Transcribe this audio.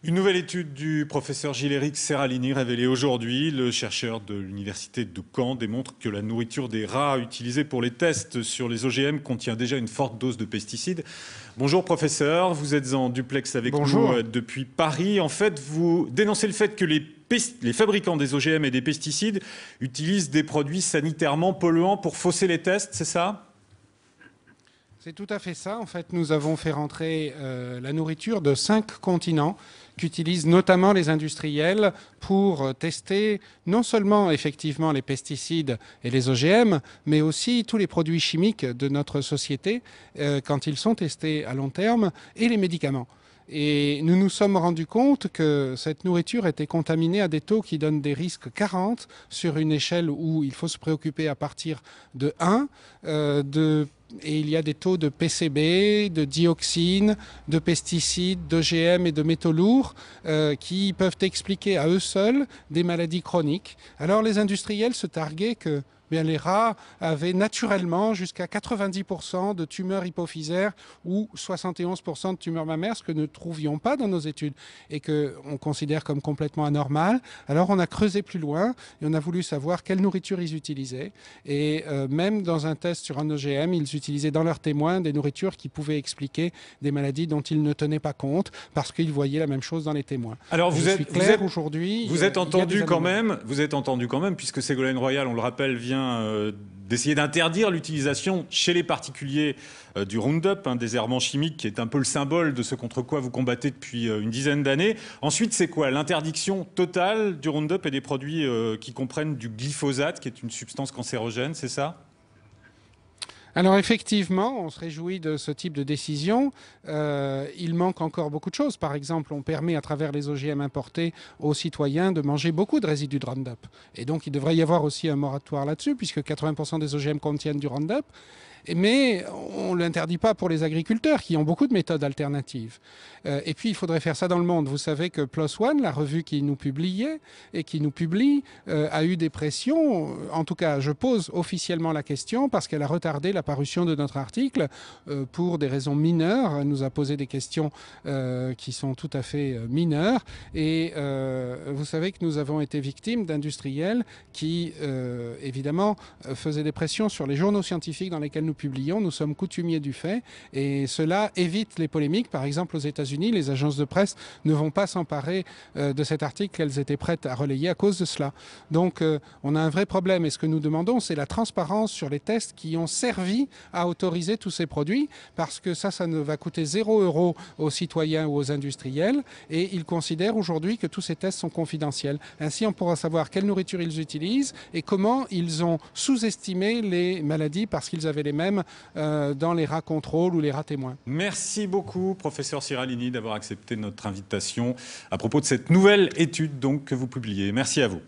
Une nouvelle étude du professeur Gilles-Éric Serralini révélée aujourd'hui. Le chercheur de l'université de Caen démontre que la nourriture des rats utilisée pour les tests sur les OGM contient déjà une forte dose de pesticides. Bonjour professeur, vous êtes en duplex avec Bonjour. nous depuis Paris. En fait, vous dénoncez le fait que les fabricants des OGM et des pesticides utilisent des produits sanitairement polluants pour fausser les tests, c'est ça ? C'est tout à fait ça. En fait, nous avons fait rentrer la nourriture de 5 continents qu'utilisent notamment les industriels pour tester non seulement effectivement les pesticides et les OGM, mais aussi tous les produits chimiques de notre société quand ils sont testés à long terme et les médicaments. Et nous nous sommes rendus compte que cette nourriture était contaminée à des taux qui donnent des risques 40 sur une échelle où il faut se préoccuper à partir de 1, et il y a des taux de PCB, de dioxine, de pesticides, d'OGM et de métaux lourds qui peuvent expliquer à eux seuls des maladies chroniques. Alors les industriels se targuaient que les rats avaient naturellement jusqu'à 90% de tumeurs hypophysaires ou 71% de tumeurs mammaires, ce que nous ne trouvions pas dans nos études et qu'on considère comme complètement anormal. Alors on a creusé plus loin et on a voulu savoir quelle nourriture ils utilisaient. Et même dans un test sur un OGM, ils utilisaient dans leurs témoins des nourritures qui pouvaient expliquer des maladies dont ils ne tenaient pas compte parce qu'ils voyaient la même chose dans les témoins. Alors vous êtes entendu quand même, puisque Ségolène Royal, on le rappelle, vient d'essayer d'interdire l'utilisation chez les particuliers du Roundup, un désherbant chimique qui est un peu le symbole de ce contre quoi vous combattez depuis une dizaine d'années. Ensuite, c'est quoi? L'interdiction totale du Roundup et des produits qui comprennent du glyphosate, qui est une substance cancérogène, c'est ça? Alors effectivement, on se réjouit de ce type de décision. Il manque encore beaucoup de choses. Par exemple, on permet à travers les OGM importés aux citoyens de manger beaucoup de résidus de Roundup. Et donc il devrait y avoir aussi un moratoire là-dessus, puisque 80% des OGM contiennent du Roundup. Mais on ne l'interdit pas pour les agriculteurs qui ont beaucoup de méthodes alternatives. Et puis, il faudrait faire ça dans le monde. Vous savez que PLOS ONE, la revue qui nous publiait et qui nous publie, a eu des pressions. En tout cas, je pose officiellement la question parce qu'elle a retardé la parution de notre article pour des raisons mineures. Elle nous a posé des questions qui sont tout à fait mineures. Et vous savez que nous avons été victimes d'industriels qui, évidemment, faisaient des pressions sur les journaux scientifiques dans lesquels nous publions. Nous sommes coutumiers du fait et cela évite les polémiques. Par exemple, aux États-Unis, les agences de presse ne vont pas s'emparer de cet article qu'elles étaient prêtes à relayer à cause de cela. Donc, on a un vrai problème et ce que nous demandons, c'est la transparence sur les tests qui ont servi à autoriser tous ces produits parce que ça ne va coûter 0 € aux citoyens ou aux industriels et ils considèrent aujourd'hui que tous ces tests sont confidentiels. Ainsi, on pourra savoir quelle nourriture ils utilisent et comment ils ont sous-estimé les maladies parce qu'ils avaient les mêmes dans les rats contrôles ou les rats témoins. Merci beaucoup, professeur Serralini, d'avoir accepté notre invitation à propos de cette nouvelle étude donc, que vous publiez. Merci à vous.